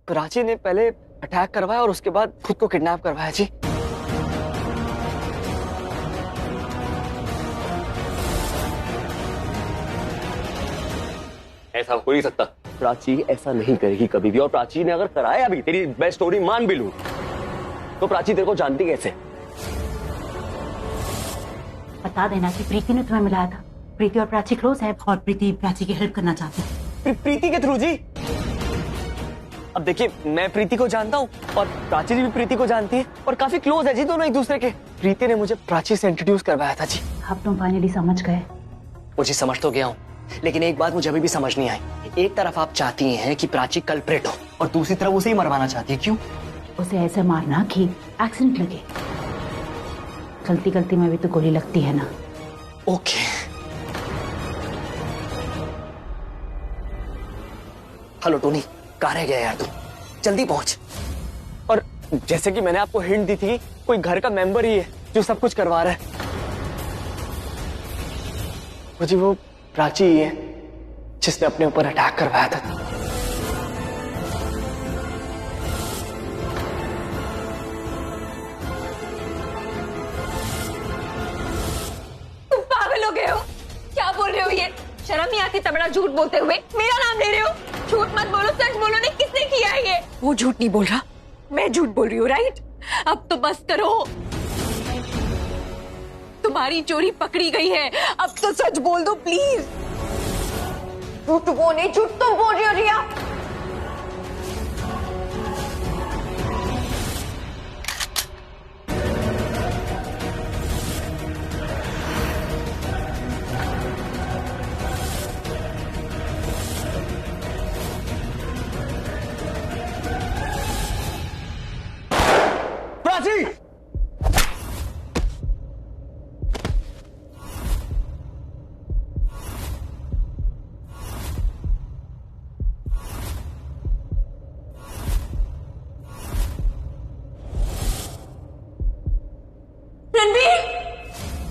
प्राची ने पहले अटैक करवाया और उसके बाद खुद को किडनैप करवाया जी। ऐसा हो नहीं सकता। प्राची ऐसा नहीं करेगी कभी भी, और प्राची ने अगर कराया भी, तेरी मैं स्टोरी मान भी लूं, तो प्राची तेरे को जानती कैसे? बता देना कि प्रीति ने तुम्हें मिलाया था। प्रीति और प्राची क्लोज है और प्रीति प्राची की हेल्प करना चाहती है। प्रीति के थ्रू जी? अब देखिए, मैं प्रीति को जानता हूँ और प्राची जी भी प्रीति को जानती है और काफी क्लोज है जी दोनों एक दूसरे के। प्रीति ने मुझे प्राची से इंट्रोड्यूस करवाया था जी। अब तुम फाइनली समझ गए। मुझे समझ तो गया हूँ, लेकिन एक बात मुझे अभी भी समझ नहीं आई। एक तरफ आप चाहती हैं कि प्राची कल्प्रेट हो और दूसरी तरफ उसे ही मरवाना चाहती है, क्यों? उसे ऐसे मारना कि एक्सीडेंट लगे। गलती गलती में भी तो गोली लगती है ना। ओके। हेलो टोनी, कहाँ रह गया यार तू? जल्दी पहुंच। और जैसे कि मैंने आपको हिंट दी थी, कोई घर का मेंबर ही है जो सब कुछ करवा रहा है। मुझे वो प्राची ही है जिसने अपने ऊपर अटैक करवाया था। तुम पागल हो गए हो? क्या बोल रहे हो ये? शर्म नहीं आती तबड़ा झूठ बोलते हुए? मेरा नाम ले रहे हो? झूठ मत बोलो, सच बोलो। नहीं, किसने किया है ये? वो झूठ नहीं बोल रहा, मैं झूठ बोल रही हूँ, राइट? अब तो बस करो, तुम्हारी चोरी पकड़ी गई है। अब तो सच बोल दो प्लीज। झूठ वो नहीं, झूठ तुम बोल रही हो रिया। प्राची!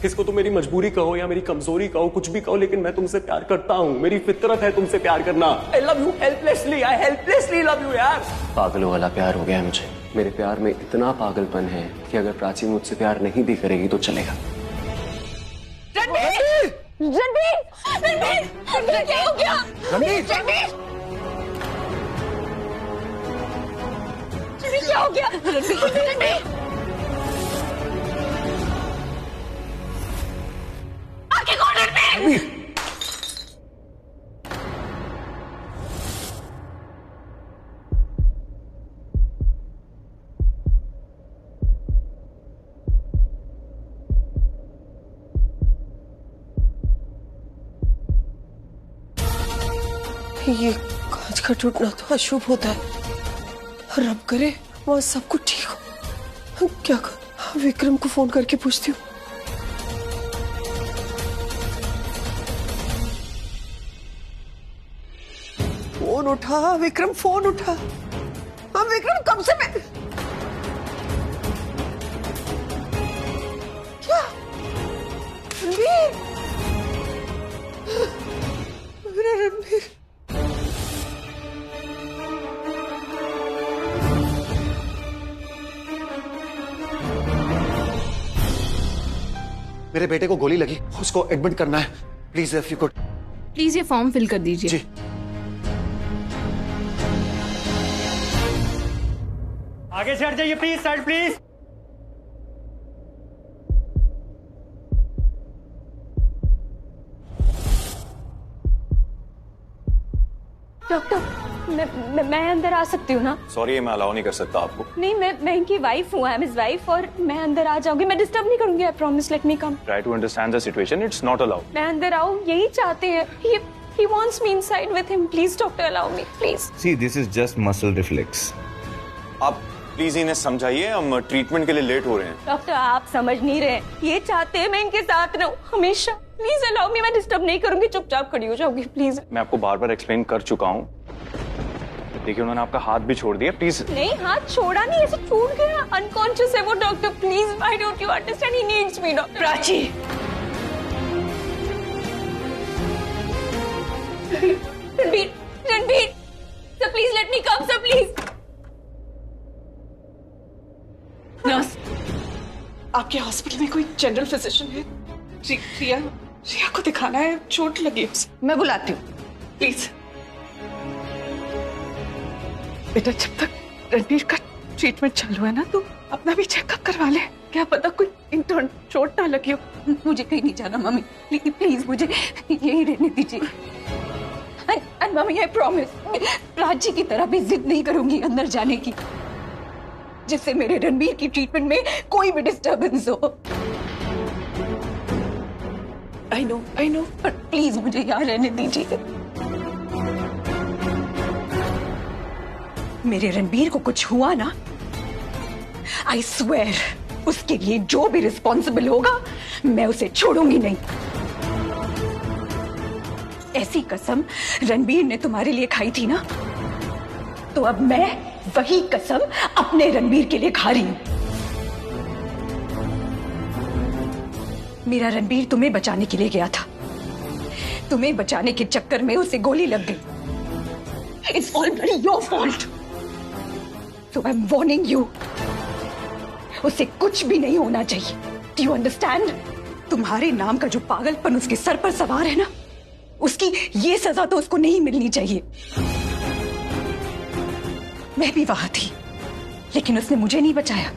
इसको तो मेरी मजबूरी कहो या मेरी कमजोरी कहो, कुछ भी कहो, लेकिन मैं तुमसे प्यार करता हूँ। मेरी फितरत है तुमसे प्यार करना। I love you helplessly, I helplessly love you यार। पागलों वाला प्यार हो गया है मुझे। मेरे प्यार में इतना पागलपन है कि अगर प्राची मुझसे प्यार नहीं भी करेगी तो चलेगा। रणबीर! रणबीर! रणबीर! रणबीर क्या हो गया? रणबीर! रणबीर! रणबीर क्या हो गया? रणबीर! आगे कौन? रणबीर! ये कांच का टूटना तो अशुभ होता है। रब करे वहां सब कुछ ठीक हो। क्या कर? विक्रम को फोन करके पूछती हूँ। फोन उठा विक्रम, फोन उठा। हाँ विक्रम, कब से मैं क्या? रणबीर! मेरा रणबीर! मेरे बेटे को गोली लगी, उसको एडमिट करना है। Please if you could. Please ये फॉर्म फिल कर दीजिए। जी। आगे से हट जाइए प्लीज, साइड प्लीज। डॉक्टर, मैं अंदर आ सकती हूँ ना? सॉरी, मैं अलाउ नहीं कर सकता आपको। नहीं, मैं इनकी वाइफ हूँ, आई एम हिज वाइफ, और मैं अंदर आ जाऊंगी। मैं डिस्टर्ब नहीं करूंगी, I promise. Let me come. Try to understand the situation, it's not allowed. मैं अंदर आऊँ, यही चाहते हैं। He wants me inside with him. Please, doctor, allow me, please. See, this is just muscle reflex. आप please इन्हें समझाइए, हम ट्रीटमेंट के लिए लेट हो रहे हैं। डॉक्टर, आप समझ नहीं रहे। ये चाहते हैं मैं इनके साथ रहूं हमेशा। प्लीज अलाउ मी, मैं डिस्टर्ब नहीं करूंगी, चुपचाप खड़ी हो जाऊंगी, प्लीज। मैं आपको बार बार एक्सप्लेन कर चुका हूँ। देखिए, उन्होंने आपका हाथ भी छोड़ दिया, प्लीज। नहीं, हाथ छोड़ा नहीं, ऐसे छूट गया। अनकॉन्शियस है वो doctor. Please, why don't you understand? He needs me, doctor. Prachi! Ranbir, Ranbir, sir please let me come, sir please. आपके हॉस्पिटल में कोई जनरल फिजिशियन है? रिया को दिखाना है, चोट लगी है उसे। मैं बुलाती हूँ। प्लीज बेटा, जब तक रणबीर का ट्रीटमेंट चालू है ना, तो अपना भी चेकअप करवा ले। क्या पता कोई इंटर्न चोट ना लगी हो। मुझे कहीं नहीं जाना मम्मी, प्लीज मुझे यही रहने दीजिए। And mummy I promise, Prachi की तरह भी जिद नहीं करूंगी अंदर जाने की, जिससे मेरे रणबीर की ट्रीटमेंट में कोई भी डिस्टर्बेंस हो। आई नो, पर प्लीज मुझे यहाँ रहने दीजिए। मेरे रणबीर को कुछ हुआ ना, आई स्वेयर उसके लिए जो भी रिस्पॉन्सिबल होगा मैं उसे छोड़ूंगी नहीं। ऐसी कसम रणबीर ने तुम्हारे लिए खाई थी ना, तो अब मैं वही कसम अपने रणबीर के लिए खा रही हूं। मेरा रणबीर तुम्हें बचाने के लिए गया था, तुम्हें बचाने के चक्कर में उसे गोली लग गई। It's all bloody your fault. So I'm warning you, उसे कुछ भी नहीं होना चाहिए। Do you understand? तुम्हारे नाम का जो पागलपन उसके सर पर सवार है ना, उसकी ये सजा तो उसको नहीं मिलनी चाहिए। मैं भी वहां थी, लेकिन उसने मुझे नहीं बचाया,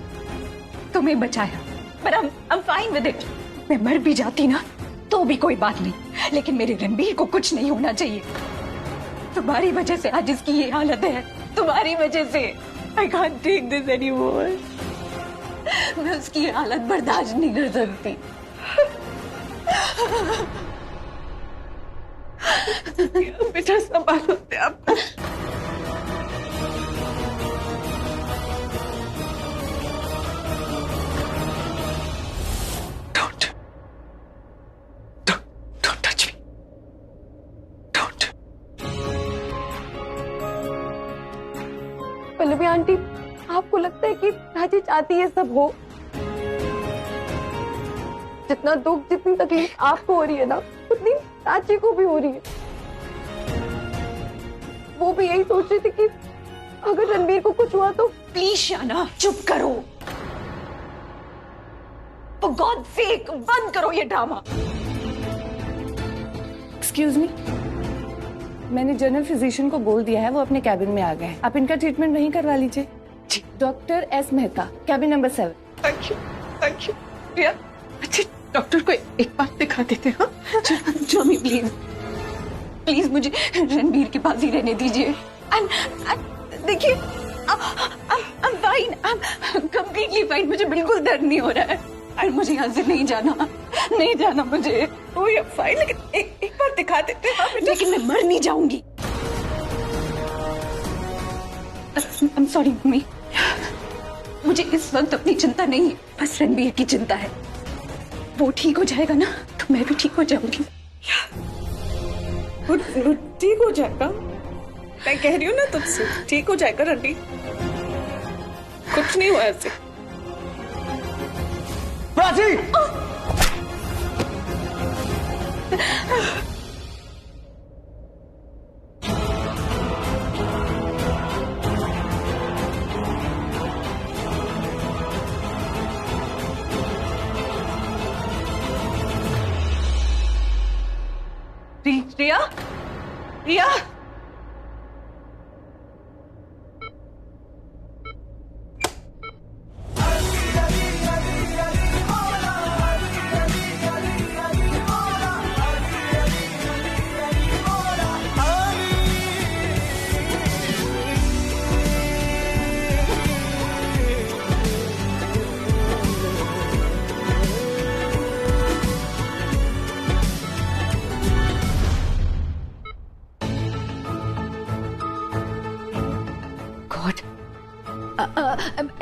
तुम्हें बचाया। But I'm fine with it। मैं मर भी जाती ना तो भी कोई बात नहीं, लेकिन मेरे रणबीर को कुछ नहीं होना चाहिए। तुम्हारी वजह से आज इसकी ये हालत है, तुम्हारी वजह से। I can't take this anymore। मैं उसकी हालत बर्दाश्त नहीं कर सकती। बेटा संभालो आप। Don't touch me। Don't। Pallavi aunty, आपको लगता है कि प्राची चाहती है सब हो? जितना दुख, जितनी तकलीफ आपको हो रही है ना, उतनी प्राची को भी हो रही है। वो भी यही सोच रही थी कि अगर रणबीर को कुछ हुआ तो। प्लीज शाना चुप करो, For God's sake, बंद करो ये ड्रामा। एक्सक्यूज मी, मैंने जनरल फिजिशियन को बोल दिया है, वो अपने कैबिन में आ गए हैं। आप इनका ट्रीटमेंट वहीं करवा लीजिए। Doctor S Mehta, cabin number 7। Thank you Priya. अच्छा, डॉक्टर को एक बार दिखा देते हैं। मम्मी प्लीज मुझे रणबीर के पास ही रहने दीजिए। देखिए, I'm fine, I'm completely fine। मुझे बिल्कुल दर्द नहीं हो रहा है और मुझे यहाँ से नहीं जाना मुझे। ओ ये फाइन, लेकिन एक बार दिखा देते हैं। लेकिन मैं मर नहीं जाऊंगी। I'm sorry मम्मी, मुझे इस वक्त अपनी चिंता नहीं है, बस रणबीर की चिंता है। वो ठीक हो जाएगा ना तो मैं भी ठीक हो जाऊंगी। वो ठीक हो जाएगा, मैं कह रही हूँ ना तुझसे, ठीक हो जाएगा रणबीर, कुछ नहीं हुआ ऐसे। प्राची! रिया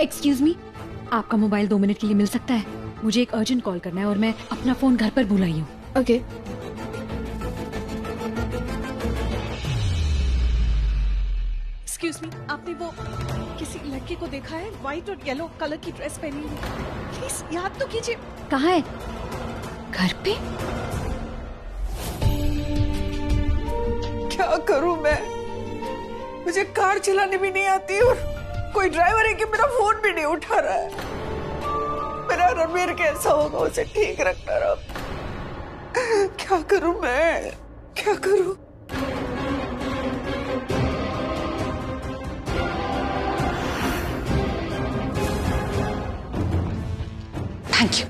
एक्सक्यूज मी, आपका मोबाइल 2 मिनट के लिए मिल सकता है? मुझे एक अर्जेंट कॉल करना है और मैं अपना फोन घर पर भूल आई हूँ। ओके। एक्सक्यूज मी, आपने वो किसी लड़के को देखा है व्हाइट और येलो कलर की ड्रेस पहनी हुई? प्लीज याद तो कीजिए। कहाँ है? घर पे? क्या करूं मैं? मुझे कार चलाने भी नहीं आती और कोई ड्राइवर है कि मेरा फोन भी नहीं उठा रहा है। मेरा रणवीर कैसा होगा, उसे ठीक रखना रब। क्या करूं मैं, क्या करूं? Thank you.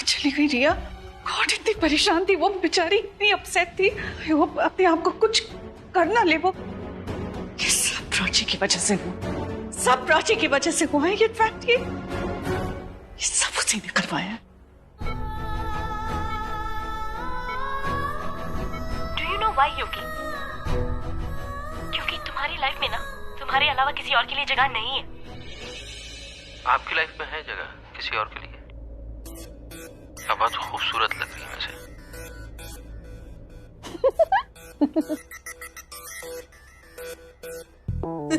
चली गई रिया? गॉड, इतनी परेशान थी वो बेचारी, इतनी अपसेट थी। वो अपने आप को कुछ कर ना ले। वो ये सब प्राची की वजह से हुआ, सब प्राची की वजह से हुआ है। ये फैक्ट, ये सब उसी ने करवाया है। Do you know why, योगी? क्योंकि तुम्हारी लाइफ में ना तुम्हारे अलावा किसी और के लिए जगह नहीं है। आपकी लाइफ में है जगह किसी और के लिए। आप बहुत खूबसूरत लग रही है मुझे।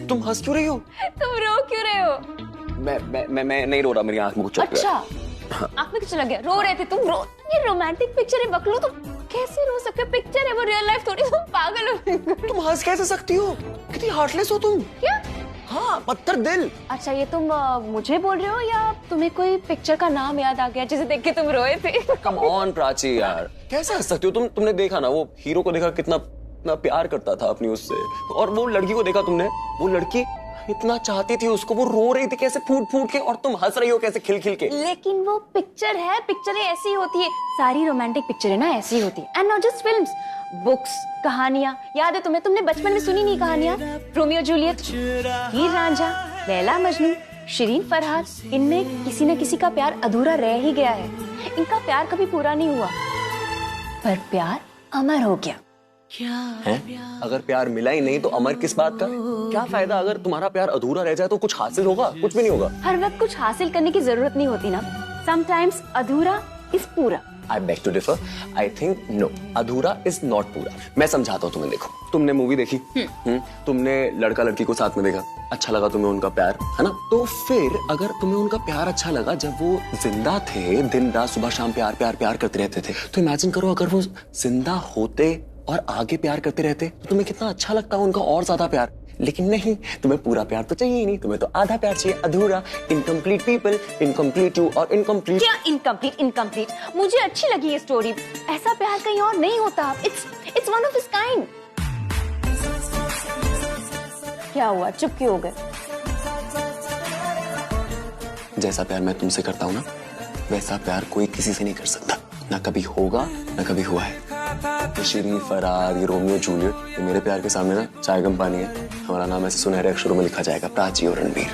तुम हंस क्यों रही हो? तुम रो क्यों रहे हो? मैं नहीं रो रहा, मेरी आंख में कुछ चल अच्छा, आंख में कुछ लग गया, रो रहे थे तुम। रो, ये रोमांटिक पिक्चर है बकलो, तुम कैसे रो सकते हो? पिक्चर है वो, रियल लाइफ थोड़ी। तुम पागल हो। तुम हंस कैसे सकती हो? कितनी हार्टलेस हो तुम। क्या? हाँ, पत्थर दिल। अच्छा, ये तुम मुझे बोल रहे हो या तुम्हें कोई पिक्चर का नाम याद आ गया जिसे देख के तुम रोए थे? कम ऑन प्राची यार, कैसे हंस सकती हो? तुमने देखा ना, वो हीरो को देखा कितना प्यार करता था अपनी उससे, और वो लड़की को देखा तुमने, वो लड़की इतना चाहती थी उसको, वो रो रही थी कैसे फूट फूट के, और तुम हंस रही हो कैसे खिल खिल के। लेकिन वो पिक्चर है, पिक्चरें ऐसी होती है, सारी रोमांटिक पिक्चरें ना ऐसी होती है। And not just films, books, कहानियां याद है तुम्हें? तुमने बचपन में सुनी नहीं कहानियां? रोमियो जूलियट, हीर रांझा, लैला मजनू, शिरीन फरहाद, इनमें किसी न किसी का प्यार अधूरा रह ही गया है। इनका प्यार कभी पूरा नहीं हुआ, पर प्यार अमर हो गया। है? अगर प्यार मिला ही नहीं तो अमर किस बात का? क्या फायदा? अगर तुम्हारा प्यार अधूरा रह जाए तो कुछ हासिल होगा? कुछ भी नहीं होगा। हर वक्त कुछ हासिल करने की जरूरत नहीं होती ना। समटाइम्स अधूरा इज पूरा। I beg to differ. I think no. अधूरा is not पूरा। मैं समझाता हूँ तुम्हें। देखो, तुमने मूवी देखी, तुमने लड़का लड़की को साथ में देखा, अच्छा लगा तुम्हें उनका प्यार, है ना? तो फिर अगर तुम्हें उनका प्यार अच्छा लगा जब वो जिंदा थे, दिन रात सुबह शाम प्यार प्यार प्यार करते रहते थे, तो इमेजिन करो अगर वो जिंदा होते और आगे प्यार करते रहते तो तुम्हें कितना अच्छा लगता उनका और ज्यादा प्यार। लेकिन नहीं, तुम्हें पूरा प्यार तो चाहिए ही नहीं, तुम्हें तो आधा प्यार चाहिए, अधूरा। इनकम्प्लीट पीपल, इनकम्प्लीट यू और इनकम्प्लीट। क्या इनकम्प्लीट? इनकम्प्लीट मुझे अच्छी लगी ये स्टोरी। ऐसा प्यार कहीं और नहीं होता। It's one of its kind. क्या हुआ, चुप क्यों हो गए? जैसा प्यार मैं तुमसे करता हूँ ना, वैसा प्यार कोई किसी से नहीं कर सकता। ना कभी होगा, ना कभी हुआ है। ये शिरीन फरार, ये रोमियो जूलियट, ये मेरे प्यार के सामने ना चाय गम पानी है। हमारा नाम ऐसे सुनहरे अक्षरों में लिखा जाएगा, प्राची और रणवीर।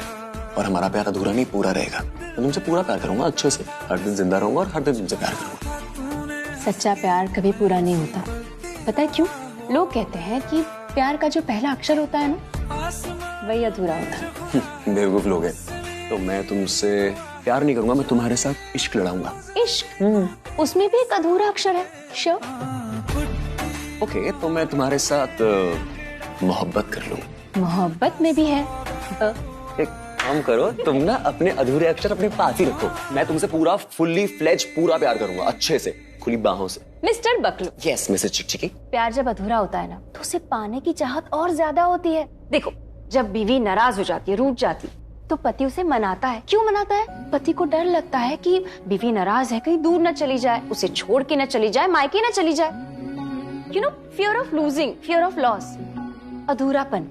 और हमारा प्यार अधूरा नहीं, पूरा रहेगा। मैं तुमसे पूरा प्यार करूंगा, अच्छे से, हर दिन जिंदा रहूंगा और हर दिन तुमसे प्यार करूंगा। सच्चा प्यार कभी पूरा नहीं होता। पता है क्यों? लोग कहते हैं कि प्यार का जो पहला अक्षर होता है ना, वही अधूरा होता है। बेवकूफ लोग हैं। तो मैं तुमसे प्यार नहीं करूंगा, मैं तुम्हारे साथ इश्क लड़ाऊंगा। इश्क? उसमें भी एक अधूरा अक्षर है। श्योर? ओके, तो मैं तुम्हारे साथ मोहब्बत कर लूं। मोहब्बत में भी है। एक काम करो, तुम ना अपने अधूरे अक्षर अपने पास ही रखो। मैं तुमसे पूरा फुल्ली फ्लेज पूरा प्यार करूंगा, अच्छे से, खुली बाहों से। Mr Baklu. Yes Mrs Chikchiki. प्यार जब अधूरा होता है ना, तो उसे पाने की चाहत और ज्यादा होती है। देखो, जब बीवी नाराज हो जाती है, रूठ जाती, तो पति उसे मनाता है। क्यों मनाता है? पति को डर लगता है कि बीवी नाराज है, कहीं दूर न चली जाए, उसे छोड़ के न चली जाए, मायके न चली जाए। You know, fear of losing, fear of loss, अधूरापन।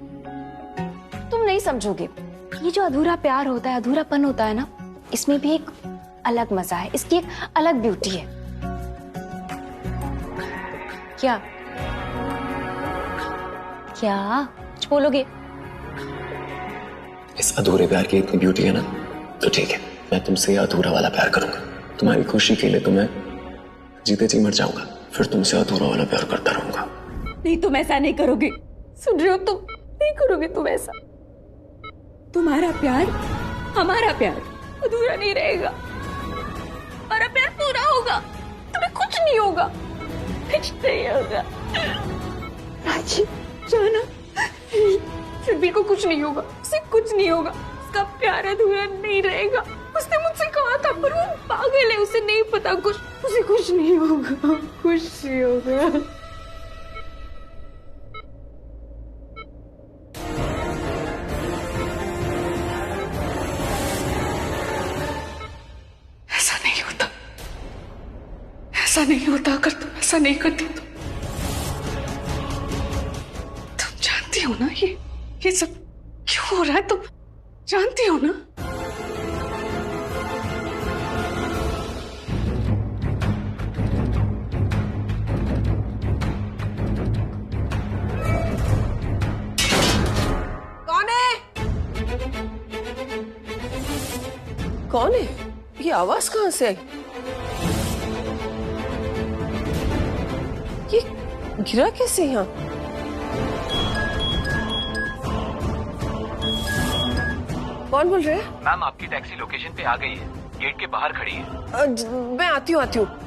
तुम नहीं समझोगे, ये जो अधूरा प्यार होता है, अधूरापन होता है ना, इसमें भी एक अलग मजा है, इसकी एक अलग ब्यूटी है। क्या क्या कुछ बोलोगे? इस अधूरे प्यार की इतनी ब्यूटी है ना, तो ठीक है, मैं तुमसे अधूरा वाला प्यार करूंगा। तुम्हारी खुशी के लिए तो मैं जीते जी मर जाऊंगा, फिर तुमसे अधूरा वाला प्यार करता रहूंगा। नहीं, तुम ऐसा नहीं करोगे। सुन रहे हो? तुम नहीं करोगे तुम ऐसा। तुम्हारा प्यार, हमारा प्यार अधूरा नहीं रहेगा। हमारा प्यार पूरा होगा। तुम्हें कुछ नहीं होगा, कुछ नहीं होगा। राजी, जाना, रणवीर को कुछ नहीं होगा, उसे कुछ नहीं होगा। उसका प्यार अधूरा नहीं रहेगा, उसने मुझसे कहा था, पर वो पागल है, उसे नहीं पता कुछ, उसे कुछ नहीं होगा, कुछ नहीं होगा। ऐसा नहीं होता, ऐसा नहीं होता। अगर तुम ऐसा नहीं करती तो तुम जानती हो ना ये सब क्यों हो रहा है, तुम जानती हो ना। कौन है? ये आवाज कहां से आई? ये गिरा कैसे यहाँ? कौन बोल रहे हैं? मैम आपकी टैक्सी लोकेशन पे आ गई है, गेट के बाहर खड़ी है। मैं आती हूँ,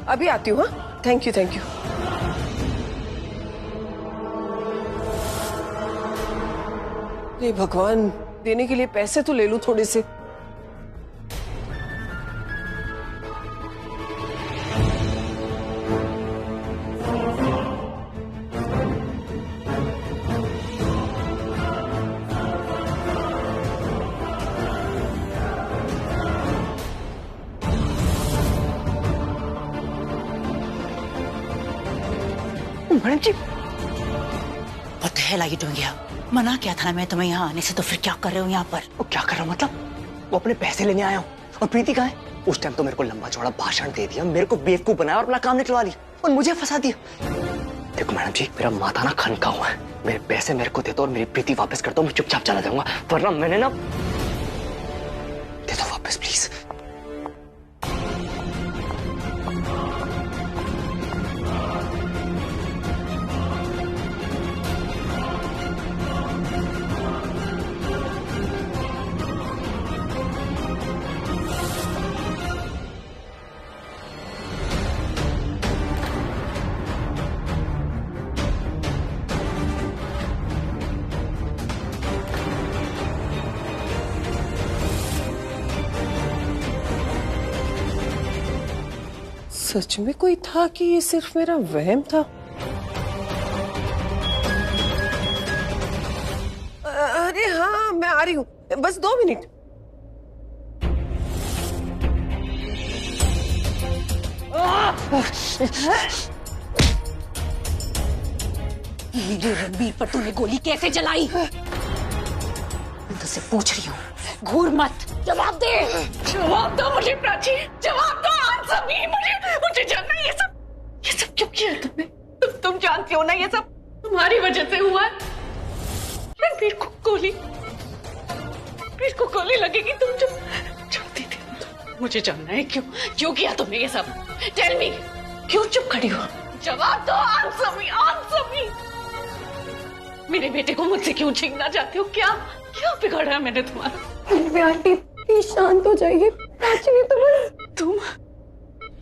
अभी आती हूँ। हाँ, थैंक यू। अरे भगवान, देने के लिए पैसे तो ले लूं थोड़े से। Madam ji, What the hell are you doing here? मना किया था ना मैं तुम्हें यहाँ आने से, तो फिर क्या कर रहे हो यहाँ पर? वो क्या कर रहा हूँ मतलब? वो अपने पैसे लेने आया हूँ। और प्रीति कहाँ है? उस टाइम तो मेरे को लंबा चौड़ा भाषण दे दिया, मेरे को बेवकूफ बनाया और अपना काम निकलवा लिया और मुझे फंसा दिया। देखो मैडम जी, मेरा माथा ना खनका हुआ है, मेरे पैसे मेरे को दे दो और मेरी प्रीति वापस कर दो, मैं चुपचाप चला जाऊंगा, वरना मैंने ना, दे दो वापस प्लीज। सच में कोई था कि ये सिर्फ मेरा वहम था? अरे हाँ, मैं आ रही हूँ, बस 2 मिनट। मेरे रणबीर पर तूने गोली कैसे चलाई? मैं तुझसे पूछ रही हूँ, घूर मत, जवाब दे। जवाब दो मुझे प्राची, जवाब दो। आंसर मी, मुझे जानना है ये सब क्यों किया तुमने? तुम जानती हो ना ये सब तुम्हारी वजह से हुआ है। रणबीर को गोली लगेगी, तुम जानती थी। मुझे जानना है क्यों किया तुमने ये सब? टेल मी, क्यों चुप खड़ी हो? जवाब दो। Answer me. मेरे बेटे को मुझसे क्यों छीनना चाहते हो? क्या बिगाड़ा मैंने तुम्हारा? आंटी प्लीज शांत हो जाइए। प्राची ने तो बस, तुम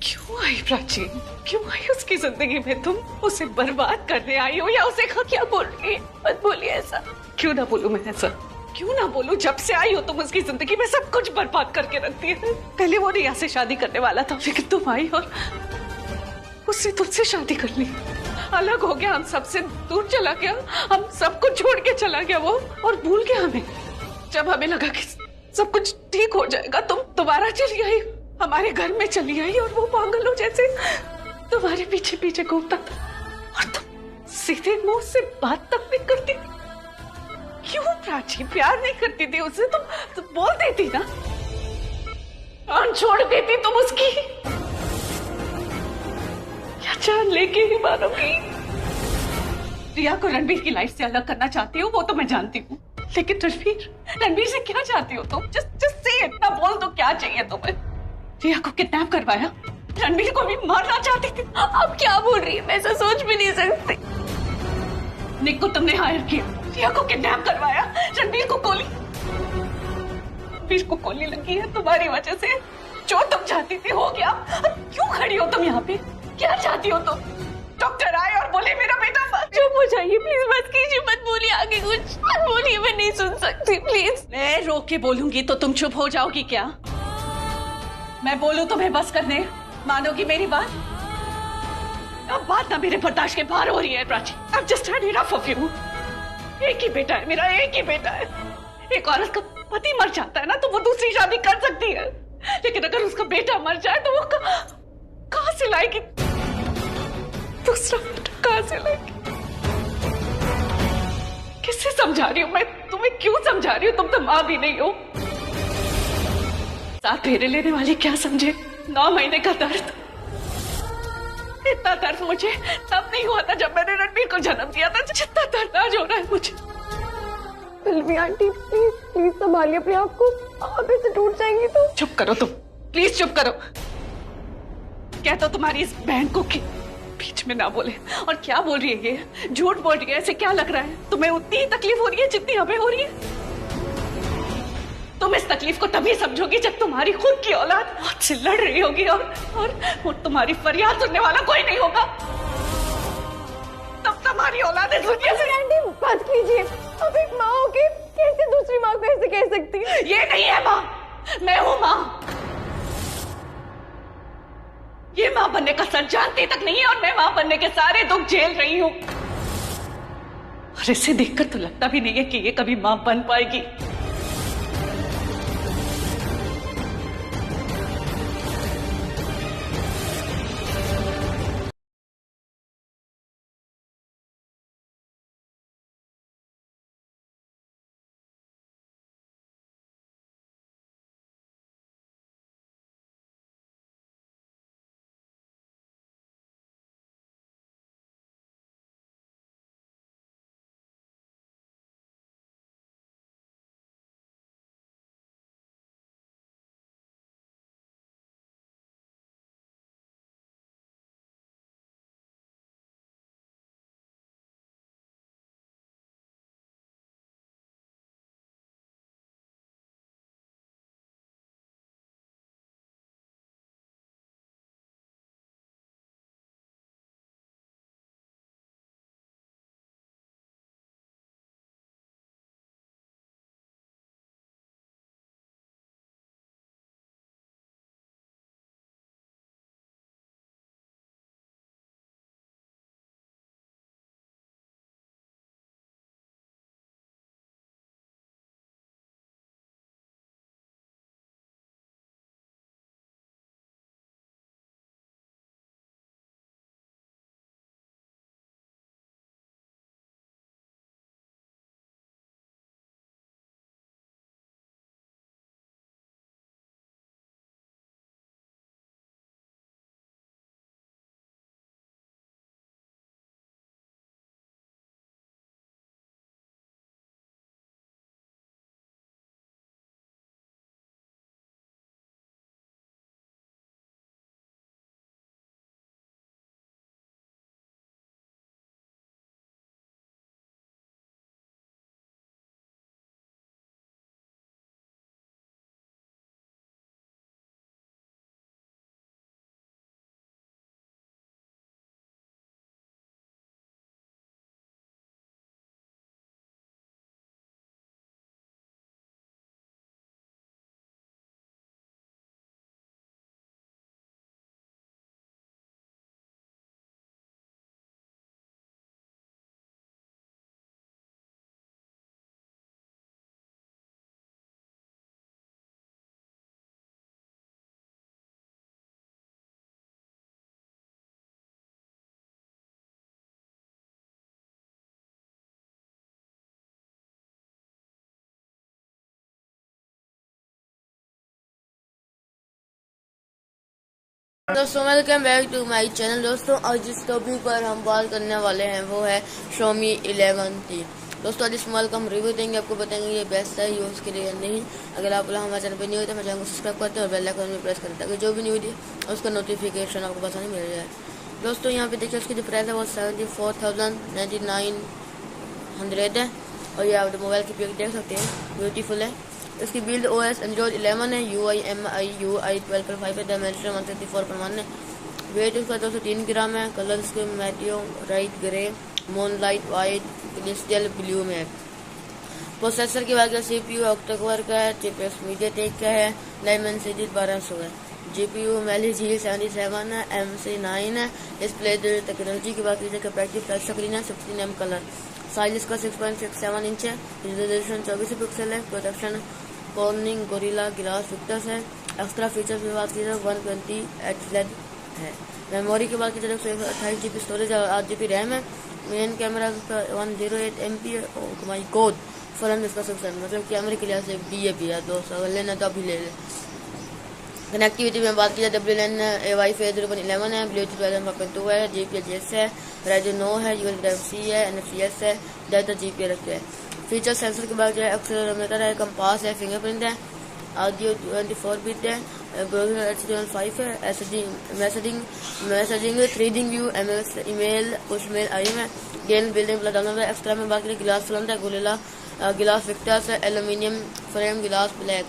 क्यों आई प्राची? क्यों आई उसकी जिंदगी में? तुम उसे बर्बाद करने आई हो या उसे? क्या बोल रही है? मत बोलिए ऐसा। क्यों ना बोलूं मैं ऐसा? क्यों ना बोलूं? जब से आई हो तुम उसकी जिंदगी में सब कुछ बर्बाद करके रखती है। पहले वो रिया से शादी करने वाला था, लेकिन तुम आई और उससे तुमसे शादी कर ली, अलग हो गया, हम सबसे दूर चला गया, हम सब कुछ छोड़ के चला गया वो, और भूल गया हमें। जब हमें लगा कि सब कुछ ठीक हो जाएगा, तुम दोबारा चली आई, हमारे घर में चली आई, और वो पागलों जैसे तुम्हारे पीछे पीछे घूमता था, और तुम सीधे मुंह से बात तक नहीं करती। क्यों प्राची? प्यार नहीं करती थी उससे? तुम बोल देती ना, जान छोड़ देती तुम उसकी, या जान लेके ही मारोगी? रिया को रणबीर की लाइफ से अलग करना चाहती हो, वो तो मैं जानती हूँ, लेकिन रणबीर से क्या चाहती हो तुम? जस्ट से इतना बोल दो, क्या चाहिए तुम्हें? रिया को किडनैप करवाया, रणबीर को भी मारना चाहती थी। अब क्या बोल रही है? मैं ऐसा सोच भी नहीं सकती। निक को तुमने हायर किया, रिया को किडनैप करवाया, रणबीर को गोली लगी है तुम्हारी वजह से। जो तुम चाहती थी हो गया। अब क्यों खड़ी हो तुम यहाँ पे? क्या चाहती हो तुम? डॉक्टर आए और बोले मेरा बेटा मर। चुप हो जाइए प्लीज, मत कीजिए, मत बोलिए आगे कुछ, मत बोलिए, मैं नहीं सुन सकती प्लीज। मैं रोक के बोलूंगी तो तुम चुप हो जाओगी क्या? मैं बोलूं तुम्हें बस करने, मानोगी मेरी बात? अब बात ना मेरे बर्दाश्त के बाहर हो रही है Prachi. I've just had enough of you। एक ही बेटा है मेरा, एक ही बेटा है। एक औरत का पति मर जाता है ना तो वो दूसरी शादी कर सकती है, लेकिन अगर उसका बेटा मर जाए तो वो कहां से लाएगी दूसरा बेटा, कहां से लाएगी? किससे समझा रही हूं मैं तुम्हें? क्यों समझा रही हूं? तुम तो मां भी नहीं हो। 7 फेरे लेने वाले क्या समझे 9 महीने का दर्द। इतना दर्द मुझे तब नहीं हुआ था जब मैंने रणबीर को जन्म दिया था, जितना दर्द आज हो रहा है मुझे। पल्लवी आंटी प्लीज प्लीज संभालिए अपने आप को, आप ऐसे टूट जाएंगी तो। चुप करो तुम, प्लीज चुप करो। क्या तो तुम्हारी इस बहन को की बीच में ना बोले। और क्या बोल रही है ये? झूठ बोल रही है। ऐसे क्या लग रहा है तुम्हें उतनी ही तकलीफ हो रही है जितनी हमें हो रही है? तुम इस तकलीफ को तभी समझोगी जब तुम्हारी खुद की औलाद मौत से लड़ रही होगी और तुम्हारी फरियाद सुनने वाला कोई नहीं होगा। तब तुम्हारी औलाद इस दुनिया से। आंटी बात कीजिए, अब एक माँ होके कैसे दूसरी माँ को ऐसे कह सकती है? ये नहीं है माँ, मैं हूँ माँ। ये माँ बनने का सच जानती तक नहीं है और मैं माँ बनने के सारे दुख झेल रही हूँ। और इसे देखकर तो लगता भी नहीं है कि ये कभी माँ बन पाएगी। दोस्तों welcome back to my channel. दोस्तों आज जिस टॉपिक पर हम बात करने वाले हैं वो है Xiaomi 11T। दोस्तों आज इस मोबाइल का हम रिव्यू देंगे, आपको बताएंगे ये बेस्ट है यूज़ के लिए या नहीं। अगर आप हमारे चैनल पर नहीं होते हमारे चैनल को सब्सक्राइब करते हैं और बेल आइकन में प्रेस करते हैं ताकि जो भी न्यू वीडियो उसका नोटिफिकेशन आपको आसानी मिल जाए। दोस्तों यहाँ पे देखिए उसकी जो प्राइस है वो 74,099 है और ये आप मोबाइल की पिक देख सकते हैं, ब्यूटीफुल है। इसकी बिल्ड OS एंड्रॉइड 11 है, UI 12.5 है, डायमेंशन 134.1 है। वेट उसका 203 ग्राम है। कलर इसके meteorite grey, moonlight white, crystal blue में है। प्रोसेसर की बात करें CPU ऑक्टा कोर का है, चिप MediaTek का है, डायमेंसिटी 1200 है। GPU Mali G77 है, MC9 है। डिस्प्ले टेक्नोलॉजी की बात कीजिए, कैपेसिटिव टच स्क्रीन है, 16mm कलर। साइज इसका 6.67 इंच है। रेजोल्यूशन 24 पिक्सल है। Protection cornering gorilla Glass Victus है। एक्स्ट्रा फीचर्स की बात कीजिए 120Hz है। मेमोरी की बात कीजिए 128 GB स्टोरेज और 8 GB रैम है। मेन कैमरा इसका 108 MP है। ओह माय गॉड, फ्रंट इसका 6 मतलब कैमरे के लिहाज से DAP है दोस्तों, अगर लेना तो अभी ले लें। कनेक्टिविटी में बात की जाए WLAN Wi-Fi 0.11 है, ब्लूटूथ 12.2 है, GPS है, Radeon 9 है, USB-C है, NFC है, ज़्यादातर GPS है। फीचर सेंसर की बात जाए एक्सेलेरोमीटर है, कंपास है, फिंगरप्रिंट है, ऑडियो 24 बिट है, ब्राउज़र HTML5 है, messaging 3D view, email push mail आई है, गेम बिल्डिंग प्लस डाउनलोड है। एक्स्ट्रा में बात करें ग्लास फ्रंट है, गोरिल्ला ग्लास विक्टर्स है, aluminium frame glass black.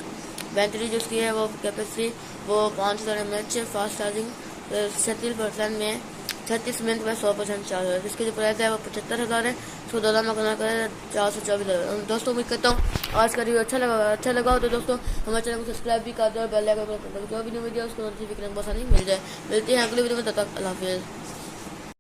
Battery जो उसकी है वो कैपेसिटी वो 5000 mAh, फास्ट चार्जिंग 36% में 36 मिनट में 100% चार्ज है। जिसकी जो प्राइस है वो 75,000 है। इसको $2 में करना करें 424,000। दोस्तों उम्मीद करता हूँ आज का रिव्यू अच्छा लगा हो तो दोस्तों हमारे चैनल को सब्सक्राइब भी कर दो और बेल आइकन पर जो भी वीडियो उसको नोटिफिकेशन आसानी मिल जाए। मिलते हैं अगले वीडियो में, तब तक अल्लाह हाफिज़।